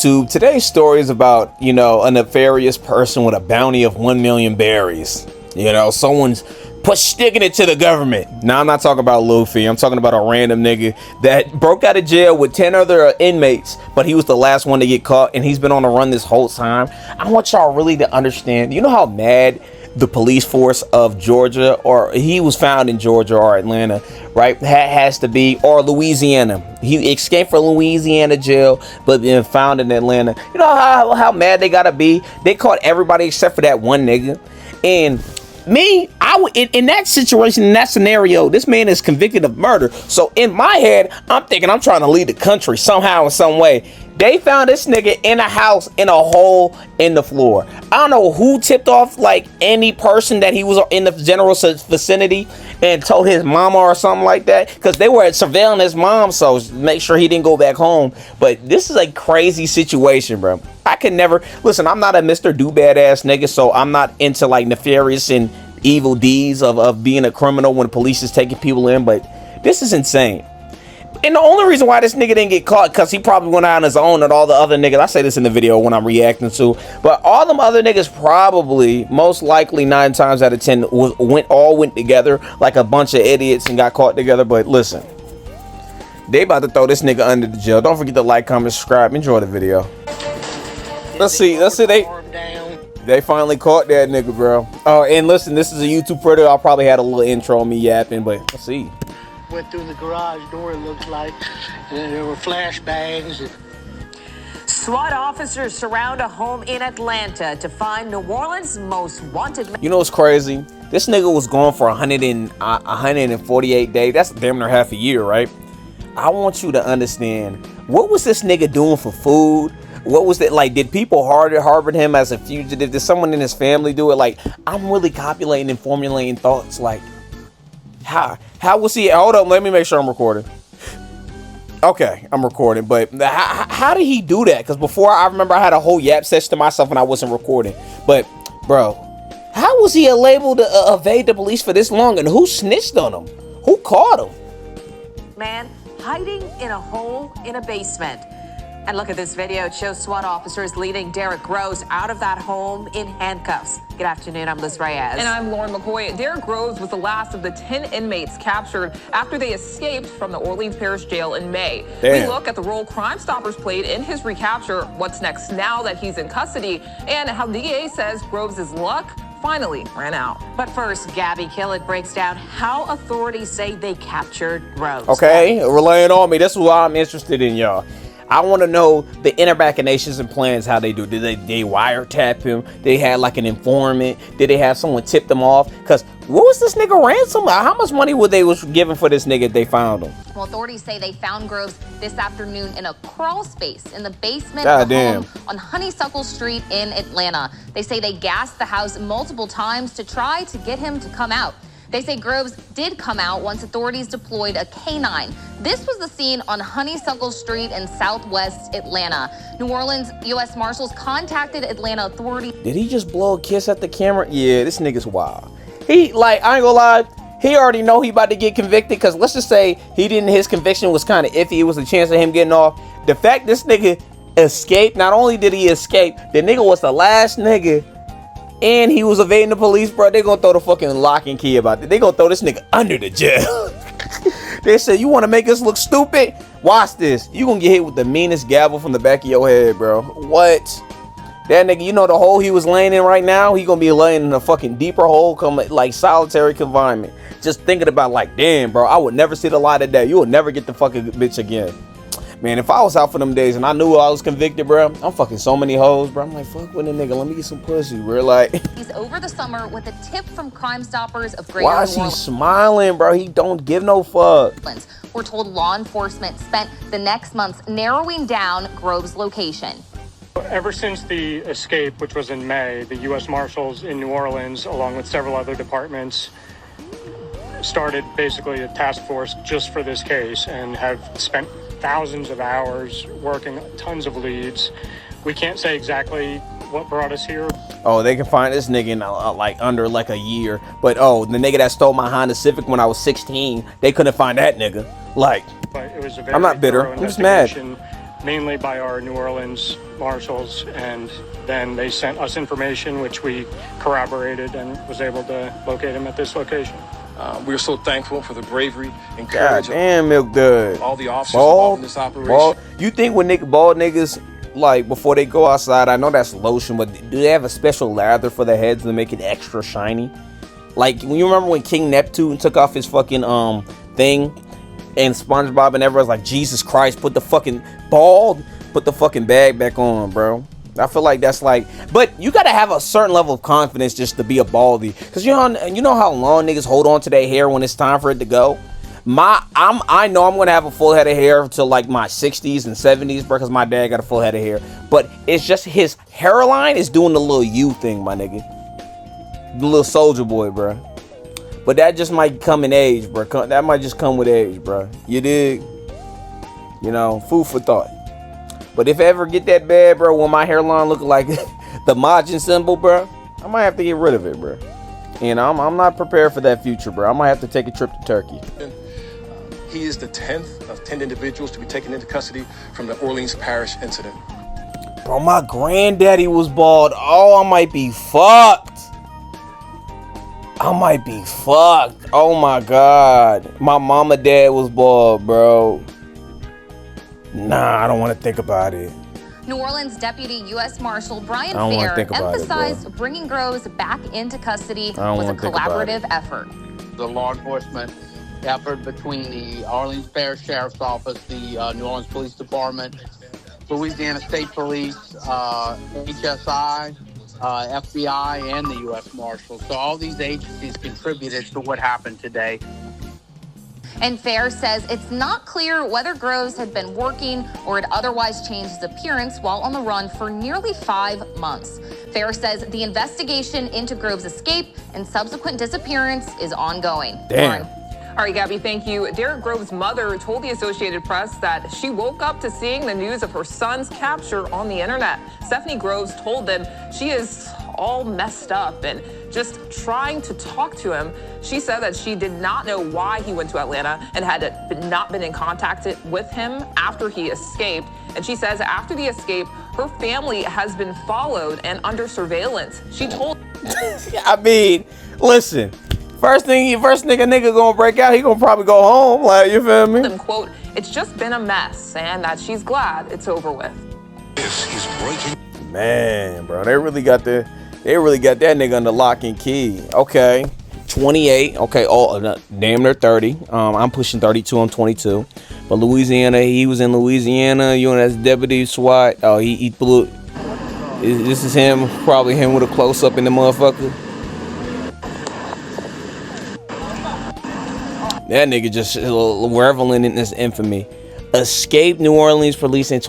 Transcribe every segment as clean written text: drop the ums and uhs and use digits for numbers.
YouTube. Today's story is about, you know, a nefarious person with a bounty of 1 million berries. You know, someone's sticking it to the government. Now, I'm not talking about Luffy. I'm talking about a random nigga that broke out of jail with 10 other inmates, but he was the last one to get caught, and he's been on the run this whole time. I want y'all really to understand, you know how mad the police force of Georgia, or he was found in Georgia or Atlanta, right, has to be, or Louisiana. He escaped from Louisiana jail, but been found in Atlanta. You know how mad they gotta be? They caught everybody except for that one nigga. And me, I would in that situation, in that scenario, this man is convicted of murder. So in my head, I'm thinking I'm trying to lead the country somehow in some way. They found this nigga in a house in a hole in the floor. I don't know who tipped off like any person that he was in the general vicinity and told his mama or something like that, because they were surveilling his mom, so make sure he didn't go back home. But this is a crazy situation, bro. I can never listen. I'm not a Mr. Do Bad ass nigga, so I'm not into like nefarious and evil deeds of being a criminal when the police is taking people in. But this is insane. And the only reason why this nigga didn't get caught, because he probably went out on his own, and all the other niggas, I say this in the video when I'm reacting to, but all them other niggas probably, most likely 9 times out of 10, went together like a bunch of idiots and got caught together. But listen, they about to throw this nigga under the jail. Don't forget to like, comment, subscribe, enjoy the video. Let's see, they finally caught that nigga, bro. Oh, and listen, this is a YouTube predator. I probably had a little intro on me yapping, but let's see. Went through the garage door, it looks like, and there were flashbangs. SWAT officers surround a home in Atlanta to find New Orleans' most wanted man. You know what's crazy? This nigga was gone for 148 days. That's damn near half a year, right? I want you to understand, what was this nigga doing for food? What was that like? Did people harbor him as a fugitive? Did someone in his family do it? Like, I'm really copulating and formulating thoughts like, how was he? Hold up, let me make sure I'm recording. Okay, I'm recording, but how did he do that? Because before, I remember I had a whole yap session to myself and I wasn't recording. But bro, how was he able to evade the police for this long? And who snitched on him? Who caught him? Man hiding in a hole in a basement. And look at this video. It shows SWAT officers leading Derek Groves out of that home in handcuffs. Good afternoon, I'm Liz Reyes. And I'm Lauren McCoy. Derek Groves was the last of the 10 inmates captured after they escaped from the Orleans Parish Jail in May. Damn. We look at the role Crime Stoppers played in his recapture, what's next now that he's in custody, and how DEA says Groves' luck finally ran out. But first, Gabby Killett breaks down how authorities say they captured Groves. Okay, relaying on me. This is what I'm interested in, y'all. I want to know the inner machinations and plans, how they do. Did they wiretap him? They had like an informant? Did they have someone tip them off? Because what was this nigga ransom? How much money were they was giving for this nigga if they found him? Well, authorities say they found Groves this afternoon in a crawl space in the basement of a home on Honeysuckle Street in Atlanta. They say they gassed the house multiple times to try to get him to come out. They say Groves did come out once authorities deployed a K-9. This was the scene on Honeysuckle Street in southwest Atlanta. New Orleans U.S. Marshals contacted Atlanta authorities. Did he just blow a kiss at the camera? Yeah, this nigga's wild. He, like, I ain't gonna lie, he already know he about to get convicted, because let's just say his conviction was kind of iffy. It was a chance of him getting off. The fact this nigga escaped, not only did he escape, the nigga was the last nigga, and he was evading the police, bro. They gonna throw the fucking lock and key about it. They gonna throw this nigga under the jail. They said, you want to make us look stupid? Watch this. You gonna get hit with the meanest gavel from the back of your head, bro. What? That nigga, you know the hole he was laying in right now? He gonna be laying in a fucking deeper hole, like solitary confinement. Just thinking about like, damn, bro, I would never see the light of day. You will never get the fucking bitch again. Man, if I was out for them days and I knew I was convicted, bro, I'm fucking so many hoes, bro. I'm like, fuck with a nigga. Let me get some pussy, bro. Like, he's over the summer with a tip from Crime Stoppers of Greater why is he smiling, bro? He don't give no fuck. We're told law enforcement spent the next months narrowing down Groves' location. Ever since the escape, which was in May, the U.S. Marshals in New Orleans, along with several other departments, started basically a task force just for this case and have spent thousands of hours working tons of leads. We can't say exactly what brought us here. Oh, they can find this nigga in like under like a year. But oh, the nigga that stole my Honda Civic when I was 16, they couldn't find that nigga. Like, but it was a very I'm not bitter. I'm just mad. mainly by our New Orleans marshals, and then they sent us information which we corroborated and was able to locate him at this location. We're so thankful for the bravery and courage damn, Milk Dud. all the officers involved in this operation. You think when bald niggas, like, before they go outside, I know that's lotion, but do they have a special lather for their heads to make it extra shiny? Like, when you remember when King Neptune took off his fucking thing, and SpongeBob and everyone's like, Jesus Christ, put the fucking bag back on, bro. I feel like that's like, but you gotta have a certain level of confidence just to be a baldy, because you know how long niggas hold on to their hair when it's time for it to go. I know I'm gonna have a full head of hair until like my 60s and 70s, bro, because my dad got a full head of hair, but it's just his hairline is doing the little you thing, my nigga, the little soldier boy, bro. But that just might come in age, bro. That might just come with age, bro. You dig? You know, food for thought. But if I ever get that bad, bro, when my hairline look like the Majin symbol, bro, I might have to get rid of it, bro. And I'm not prepared for that future, bro. I might have to take a trip to Turkey. He is the 10th of 10 individuals to be taken into custody from the Orleans Parish incident. Bro, my granddaddy was bald. Oh, I might be fucked. Oh my God. My mama dad was bald, bro. Nah, I don't want to think about it. New Orleans Deputy U.S. Marshal Brian Fair emphasized bringing Groves back into custody was a collaborative effort. The law enforcement effort between the Orleans Parish Sheriff's Office, the New Orleans Police Department, Louisiana State Police, HSI, FBI, and the U.S. Marshals. So all these agencies contributed to what happened today. And Fair says it's not clear whether Groves had been working or had otherwise changed his appearance while on the run for nearly 5 months. Fair says the investigation into Groves' escape and subsequent disappearance is ongoing. Damn. All right, Gabby, thank you. Derek Groves' mother told the Associated Press that she woke up to seeing the news of her son's capture on the internet. Stephanie Groves told them she is all messed up and just trying to talk to him. She said that she did not know why he went to Atlanta and had not been in contact with him after he escaped. And she says after the escape, her family has been followed and under surveillance. She told... I mean, listen. First nigga gonna break out, he gonna probably go home, like, you feel me? Them, quote, it's just been a mess, and that she's glad it's over with. He's breaking. Man, bro, they really got that nigga under lock and key. Okay, 28. Okay, damn near 30. I'm pushing 32. I'm 22. But Louisiana, he was in Louisiana. You know, that's deputy SWAT. Oh, he blew. This is him, probably him with a close up in the motherfucker. That nigga just reveling in this infamy. Escaped New Orleans police in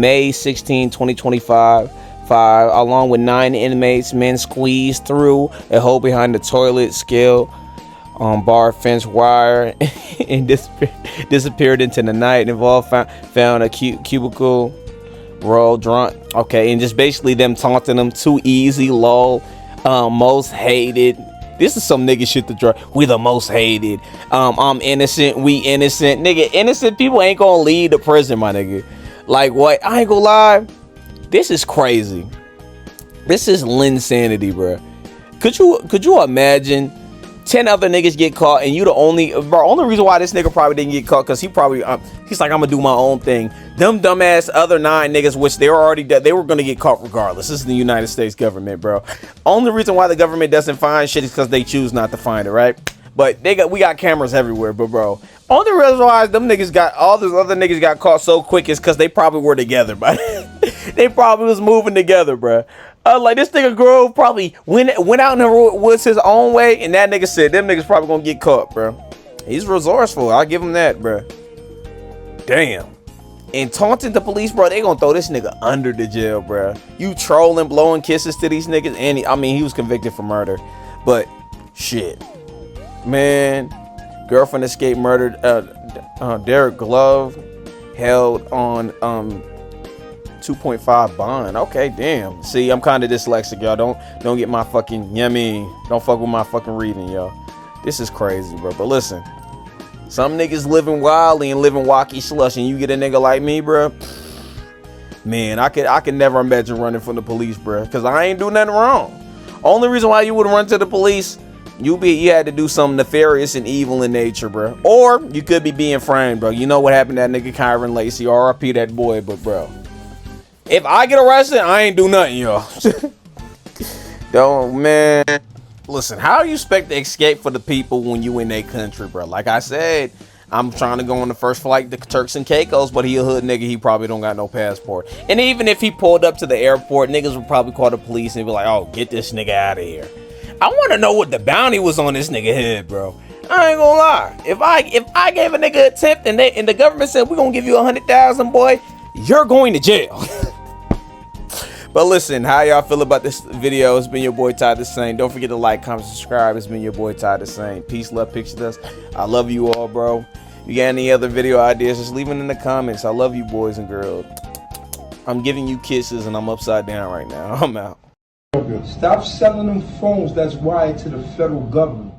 May 16, 2025. Along with 9 inmates, men squeezed through a hole behind the toilet, scaled bar fence wire, and disappeared into the night. Involved found a cubicle roll drunk. Okay, and just basically them taunting them. Too easy, lol. Most hated. This is some nigga shit to draw. We the most hated. I'm innocent. We innocent. Nigga, innocent people ain't gonna lead to prison, my nigga. Like, what? I ain't gonna lie. This is crazy. This is Linsanity, bro. Could you imagine 10 other niggas get caught and you the only reason why this nigga probably didn't get caught because he probably he's like, I'm gonna do my own thing. Them dumbass other 9 niggas, which they were already dead, they were gonna get caught regardless. This is the United States government, bro. Only reason why the government doesn't find shit is because they choose not to find it, right? But we got cameras everywhere, but bro, only reason why them niggas got all those other niggas got caught so quick is because they probably were together, but they probably was moving together, bro. Like this nigga Grove probably went out in the woods his own way, and that nigga said them niggas probably gonna get caught, bro. He's resourceful. I'll give him that, bro. Damn. And taunting the police, bro, they gonna throw this nigga under the jail, bro. You trolling, blowing kisses to these niggas, and he was convicted for murder, but shit, man. Girlfriend escaped murdered. Derek Glove held on 2.5 bond. Okay, damn. See, I'm kind of dyslexic, y'all. Don't get my fucking, don't fuck with my fucking reading, y'all. This is crazy, bro. But listen, some niggas living wildly and living wacky slush, and you get a nigga like me, bro. Man, I could never imagine running from the police, bro, because I ain't do nothing wrong. Only reason why you would run to the police, you had to do something nefarious and evil in nature, bro. Or you could be being framed, bro. You know what happened to that nigga Kyron Lacey, RIP that boy, but bro, if I get arrested, I ain't do nothing, y'all. Don't, man. Listen, how do you expect to escape for the people when you in their country, bro? Like I said, I'm trying to go on the first flight to Turks and Caicos, but he a hood nigga. He probably don't got no passport. And even if he pulled up to the airport, niggas would probably call the police and be like, oh, get this nigga out of here. I want to know what the bounty was on this nigga head, bro. I ain't gonna lie. If I gave a nigga a tip and the government said, we're gonna give you 100,000, boy, you're going to jail. But listen, how y'all feel about this video? It's been your boy Ty the Saint. Don't forget to like, comment, subscribe. It's been your boy Ty the Saint. Peace, love, picture dust. I love you all, bro. You got any other video ideas, just leave them in the comments. I love you, boys and girls. I'm giving you kisses and I'm upside down right now. I'm out. Stop selling them phones that's wired to the federal government.